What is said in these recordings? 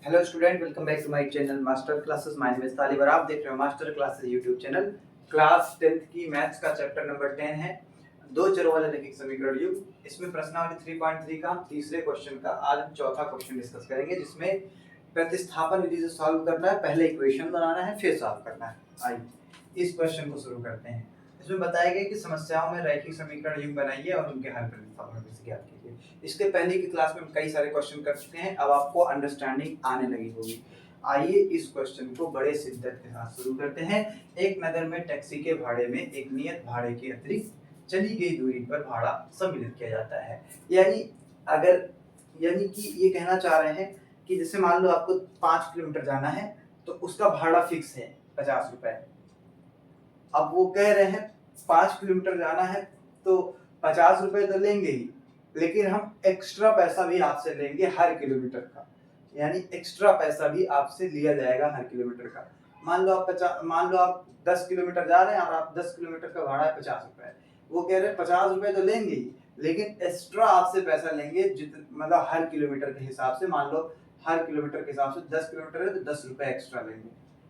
Hello student, welcome back to my channel master classes. My name is Talib और आप देख रहे हो master classes YouTube channel. Class 10th की मैथ्स का चैप्टर नंबर 10 है, दो चरों वाले रैखिक समीकरण युग्म। इसमें प्रश्नावली 3.3 का तीसरे क्वेश्चन का आज हम चौथा क्वेश्चन डिस्कस करेंगे, जिसमें प्रतिस्थापन विधि से सॉल्व करना है। पहले इक्वेशन बनाना है, फिर सॉल्व करना है। आइए इस क्वेश्चन को शुरू करते हैं। इसमें बताया गया कि समस्याओं में रैखिक समीकरण युग्म बनाइए और उनके हल प्रतिस्थापन विधि से ज्ञात कीजिए। इसके पहले की क्लास में हम कई सारे क्वेश्चन कर चुके हैं, अब आपको अंडरस्टैंडिंग आने लगी होगी। आइए इस क्वेश्चन को बड़े शिद्दत के साथ शुरू करते हैं। एक नगर में टैक्सी के भाड़े में एक नियत भाड़े के अतिरिक्त चली गई दूरी पर भाड़ा सम्मिलित किया जाता है। यानी कि ये कहना चाह रहे हैं कि जैसे मान लो आपको 5 किलोमीटर जाना है तो उसका भाड़ा फिक्स है 50 रुपए। अब वो कह रहे हैं 5 किलोमीटर जाना है तो 50 रुपए तो लेंगे ही, लेकिन हम एक्स्ट्रा पैसा भी आपसे लेंगे हर किलोमीटर का। यानी एक्स्ट्रा पैसा भी आपसे लिया जाएगा हर किलोमीटर का। मान लो आप 10 किलोमीटर जा रहे हैं और आप 10 किलोमीटर का भाड़ा है 50 रुपए। वो कह रहे हैं 50 रुपए तो लेंगे ही, लेकिन एक्स्ट्रा आपसे पैसा लेंगे मतलब हर किलोमीटर के हिसाब से। मान लो हर किलोमीटर के हिसाब से 10 किलोमीटर है तो 10 रुपए एक्स्ट्रा लेंगे।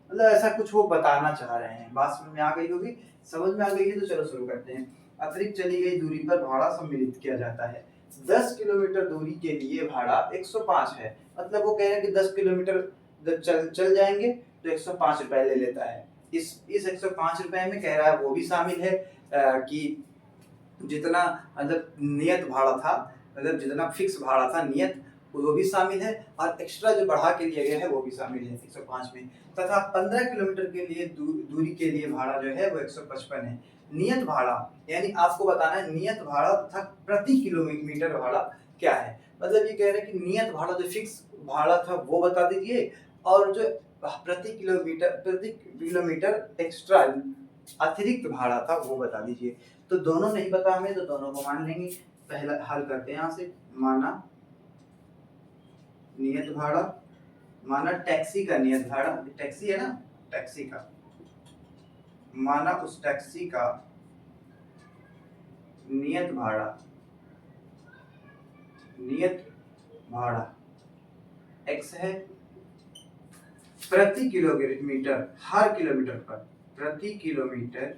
मतलब ऐसा कुछ वो बताना चाह रहे हैं। बात समझ में आ गई होगी। समझ में आ गई है तो चलो शुरू करते हैं। अतिरिक्त चली गई दूरी पर भाड़ा सम्मिलित किया जाता है। 10 किलोमीटर दूरी के लिए भाड़ा 105 है। मतलब वो कह रहे हैं कि 10 किलोमीटर जब चल जाएंगे तो 105 रुपए ले लेता है। इस 105 रुपए में कह रहा है वो भी शामिल है कि जितना मतलब नियत भाड़ा था, मतलब जितना फिक्स भाड़ा था नियत, वो भी शामिल है, और एक्स्ट्रा जो बढ़ा के लिया गया है वो भी शामिल है 105 में। तथा 15 किलोमीटर के लिए दूरी के लिए भाड़ा जो है वो 155 है। नियत भाड़ा यानी आपको बताना है नियत भाड़ा तथा प्रति किलोमीटर भाड़ा क्या है। मतलब ये कह रहे हैं कि नियत भाड़ा जो फिक्स भाड़ा था वो बता दीजिए, और जो प्रति किलोमीटर एक्स्ट्रा अतिरिक्त भाड़ा था वो बता दीजिए। तो दोनों नहीं पता हमें तो दोनों को मान लेंगे। पहला हल करते हैं यहाँ से। माना नियत भाड़ा, माना टैक्सी का नियत भाड़ा, टैक्सी है ना, टैक्सी का, माना उस टैक्सी का नियत भाड़ा x है। प्रति किलोमीटर, हर किलोमीटर पर, प्रति किलोमीटर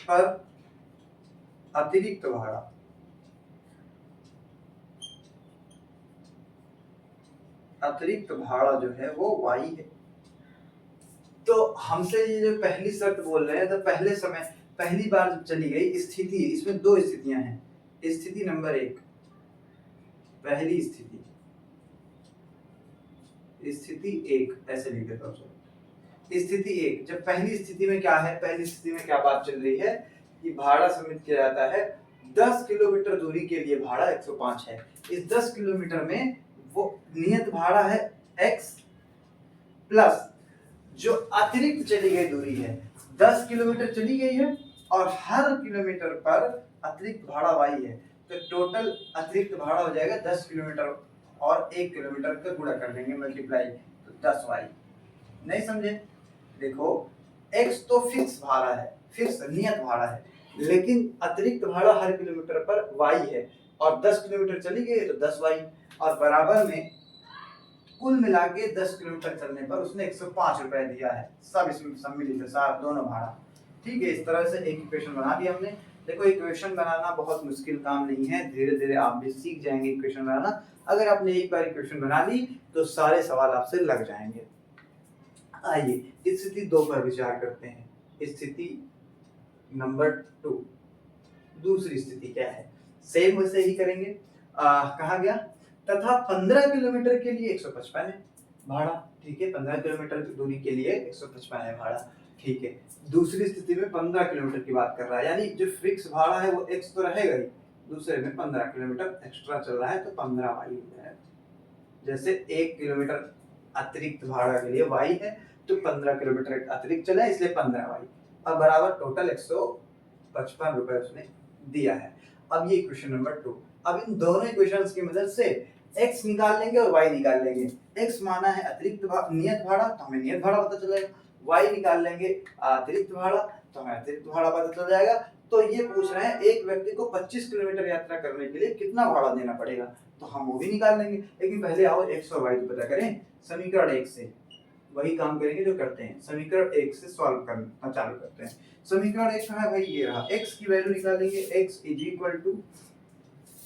पर अतिरिक्त भाड़ा जो है वो y है। तो हमसे ये जो पहली शर्त बोल रहे हैं, तो पहली बार जब चली गई स्थिति, इसमें दो स्थितियां हैं। स्थिति नंबर 1, पहली स्थिति 1 ऐसे लिख देता हूं। स्थिति 1, जब पहली स्थिति में क्या है, पहली स्थिति में क्या बात चल रही है कि भाड़ा सम्मिलित किया जाता है। 10 किलोमीटर दूरी के लिए भाड़ा 105 है। इस 10 किलोमीटर में वो नियत भाड़ा है x प्लस जो अतिरिक्त चली गई दूरी है। 10 किलोमीटर चली गई है और हर किलोमीटर पर अतिरिक्त भाड़ा y है, तो टोटल अतिरिक्त भाड़ा हो जाएगा 10 किलोमीटर और 1 किलोमीटर का गुणा कर देंगे, मल्टीप्लाई, तो 10y। नहीं समझे? देखो x तो फिक्स भाड़ा है, फिक्स नियत भाड़ा है, लेकिन अतिरिक्त भाड़ा हर किलोमीटर पर y है, और 10 किलोमीटर चली गई तो 10y, और बराबर में कुल मिला के 10 किलोमीटर चलने पर उसने 105 रुपए दिया है। सब इसमें सम्मिलित है, साथ दोनों भाड़ा। ठीक है, इस तरह से एक इक्वेशन बना दी हमने। देखो इक्वेशन बनाना बहुत मुश्किल काम नहीं है, धीरे धीरे आप भी सीख जाएंगे इक्वेशन बनाना। अगर आपने एक बार इक्वेशन बना ली तो सारे सवाल आपसे लग जाएंगे। आइए स्थिति 2 पर विचार करते हैं। स्थिति नंबर 2, दूसरी स्थिति क्या है, सेम वैसे ही करेंगे। कहा गया तथा 15 किलोमीटर के लिए 155 है भाड़ा। ठीक है, 15 किलोमीटर की दूरी के लिए 155 है भाड़ा। ठीक है, दूसरी स्थिति में 15 किलोमीटर की बात कर रहा है, यानी जो फिक्स भाड़ा है वो x तो रहेगा ही, दूसरे में 15 किलोमीटर एक्स्ट्रा चल रहा है तो 15 y हो जाएगा। जैसे 1 किलोमीटर अतिरिक्त भाड़ा के लिए y है, तो 15 किलोमीटर अतिरिक्त चला है इसलिए 15y, अब बराबर टोटल 155 रुपए उसने दिया है। अब ये इक्वेशन नंबर 2। अब इन दोनों इक्वेशंस की मदद से x निकाल लेंगे और y निकाल लेंगे। x माना है अतिरिक्त नियत भाड़ा, तो हमें नियत भाड़ा पता चल जाएगा। y निकाल लेंगे अतिरिक्त भाड़ा, तो हमें अतिरिक्त भाड़ा पता चल जाएगा। तो तो ये पूछ रहे हैं एक व्यक्ति को 25 किलोमीटर यात्रा करने के लिए कितना भाड़ा देना पड़ेगा, तो हम वो भी निकाल लेंगे। लेकिन पहले आओ x और y तो पता करें। समीकरण 1 से वही काम करेंगे जो करते हैं, समीकरण 1 से सॉल्व करना चालू करते हैं। समीकरण 1 है भाई ये रहा, x की वैल्यू निकालेंगे, x इज इक्वल टू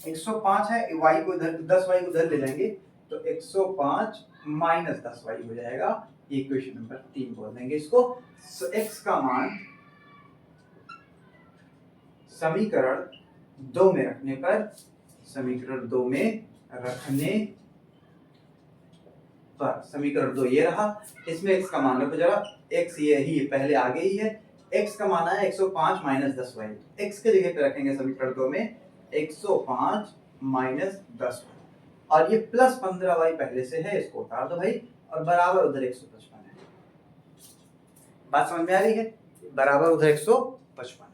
105 है, y को इधर 10y को इधर ले जाएंगे तो 105 माइनस 10y हो जाएगा। इक्वेशन नंबर 3 बोल देंगे इसको। x का मान समीकरण 2 में रखने पर, समीकरण 2 में रखने पर समीकरण 2 ये रहा, इसमें x का मान रखो जरा, x ये ही पहले आगे ही है, x का मान है 105 माइनस 10y, x के जगह पे रखेंगे समीकरण 2 में 105 माइनस 10y और ये प्लस 15y पहले से है, इसको उतार दो भाई और बराबर उधर 155 है। बात समझ में आ रही है, बराबर उधर 155 है।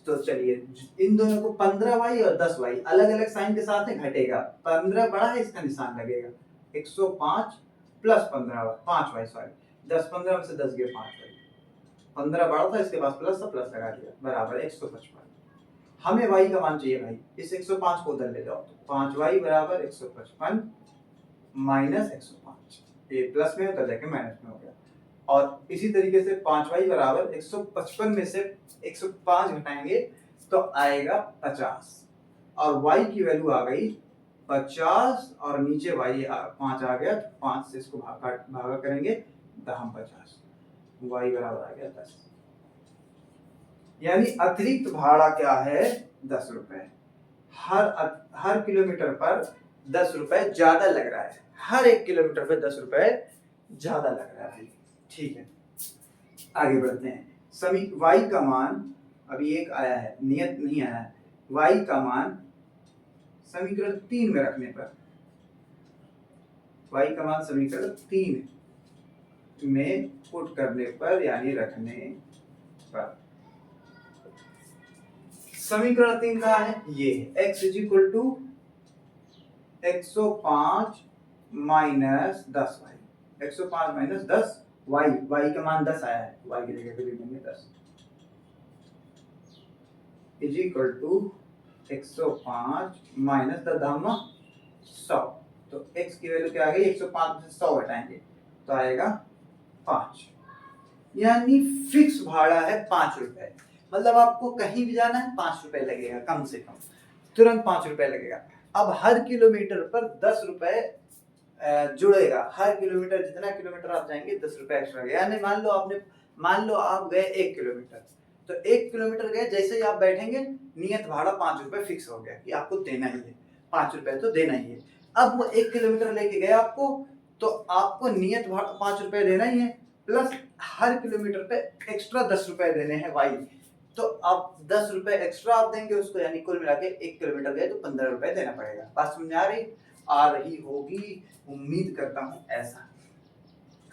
तो चलिए इन दोनों को 15y और 10y अलग अलग साइन के साथ में घटेगा, 15 बड़ा है इसका निशान लगेगा, 105 प्लस 15 5y सॉरी 10 15 में से 10 गए 5y, 15 बड़ा था इसके पास प्लस था, प्लस लगा दिया बराबर 155। हमें y का मान चाहिए भाई, इस 105 को उधर ले जाओ तो 5y बराबर 155 माइनस 105, ये प्लस में उधर जाके माइनस में हो गया। और इसी तरीके से 5y बराबर 155 में से 105 घटाएंगे तो आएगा 50 और y की वैल्यू आ गई 50 और नीचे y 5 आ गया तो 5 से इसको भागा करेंगे दहम 50, y बराबर आ गया 10। यानी अतिरिक्त भाड़ा क्या है 10 रुपए। हर किलोमीटर पर 10 रुपए ज्यादा लग रहा है, हर 1 किलोमीटर पे 10 रुपए ज्यादा लग रहा है। ठीक है आगे बढ़ते हैं। y का मान अभी एक आया है, नियत नहीं आया है, y का मान समीकरण 3 में रखने पर, y का मान समीकरण 3 में पुट करने पर यानी रखने पर, समीकरण 3 कहाँ है, ये है x is equal to 105 minus 10y, 105 minus 10 y का मान 10 आया है, y की जगह पे लिख देंगे 10 इज इक्वल टू 105 माइनस 10 दामा 100, तो x की वैल्यू क्या आ गई, 105 से 100 घटाएंगे तो आएगा 5, यानी फिक्स भाड़ा है 5 रुपए। मतलब आपको कहीं भी जाना है 5 रुपए लगेगा, कम से कम तुरंत 5 रुपए लगेगा। अब हर किलोमीटर पर 10 रुपए जुड़ेगा, हर किलोमीटर जितना किलोमीटर आप जाएंगे 10 रुपए एक्स्ट्रा लगेगा। यानी मान लो आप गए 1 किलोमीटर, तो 1 किलोमीटर गए, जैसे ही आप बैठेंगे नियत भाड़ा 5 रुपए फिक्स हो गया कि आपको देना ही है, 5 रुपए तो देना ही है। अब वो 1 किलोमीटर लेके गए आपको, तो आपको नियत भाड़ा 5 रुपए देना ही है, प्लस हर किलोमीटर पे एक्स्ट्रा 10 रुपए देने हैं वाई, तो आप 10 रुपए एक्स्ट्रा आप देंगे उसको, यानी कुल मिला के 1 किलोमीटर गए तो 15 रुपए देना पड़ेगा। बात समझ आ रही होगी, उम्मीद करता हूँ ऐसा।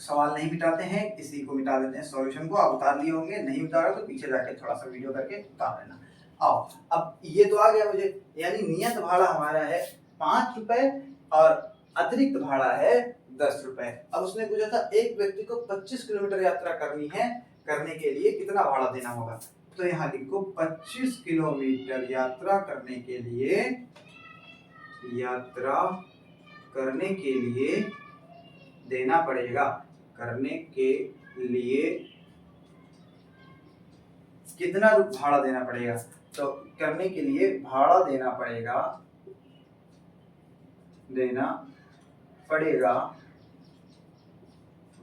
सवाल नहीं मिटाते हैं, इसी को मिटा देते हैं, सॉल्यूशन को आप उतार लिए होंगे, नहीं उतारा तो पीछे जाके थोड़ा सा वीडियो करके उतार लेना। आओ अब ये तो आ गया मुझे, यानी नियत भाड़ा हमारा है 5 रुपए और अतिरिक्त भाड़ा है 10 रुपए। अब उसने पूछा था एक व्यक्ति को 25 किलोमीटर यात्रा करनी है, करने के लिए कितना भाड़ा देना होगा, तो यहाँ लिखो 25 किलोमीटर यात्रा करने के लिए देना पड़ेगा, करने के लिए कितना भाड़ा देना पड़ेगा, तो करने के लिए भाड़ा देना पड़ेगा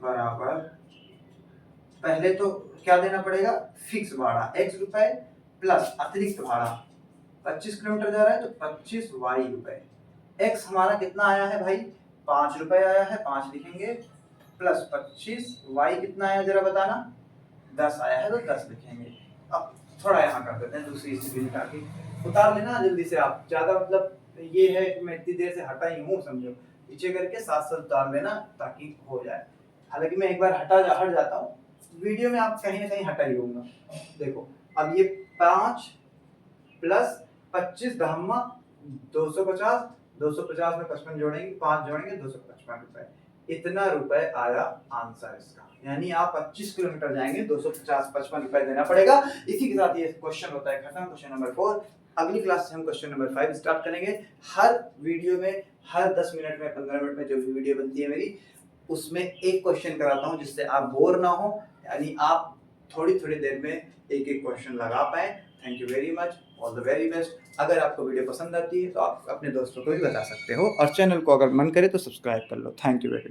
बराबर, पहले तो क्या देना पड़ेगा, फिक्स भाड़ा x रुपए प्लस अतिरिक्त भाड़ा, 25 किलोमीटर जा रहा है तो 25 y रुपए, x हमारा कितना आया है भाई 5 रुपए आया है, 5 लिखेंगे, प्लस 25 y कितना आया जरा बताना, 10 आया है तो 10 लिखेंगे। अब थोड़ा यहाँ कर देते हैं, दूसरी स्थिति निकाल के उतार लेना जल्दी से आप, ज्यादा मतलब ये है कि मैं इतनी देर से हटा ही हूँ, समझो पीछे करके साथ साथ उतार लेना ताकि हो जाए। हालांकि मैं एक बार हट जाता हूँ, वीडियो में आप कहीं ना कहीं हटा ही होगा। देखो अब ये 5 प्लस 25 धम्मा 250 में 55 जोड़ेंगे, 5 जोड़ेंगे 255 रुपए, इतना रुपए आया आंसर इसका। यानी आप 25 किलोमीटर जाएंगे 250-55 रुपए देना पड़ेगा। इसी के साथ ये क्वेश्चन होता है खत्म, क्वेश्चन नंबर 4। अगली क्लास से हम क्वेश्चन नंबर 5 स्टार्ट करेंगे। हर वीडियो में, हर 10 मिनट में, 15 मिनट में जो भी वीडियो बनती है मेरी, उसमें एक क्वेश्चन कराता हूँ जिससे आप बोर ना हो, यानी आप थोड़ी थोड़ी देर में एक एक क्वेश्चन लगा पाए। Thank you very much, all the very best. अगर आपको वीडियो पसंद आती है तो आप अपने दोस्तों को भी बता सकते हो, और चैनल को अगर मन करे तो सब्सक्राइब कर लो। Thank you very much.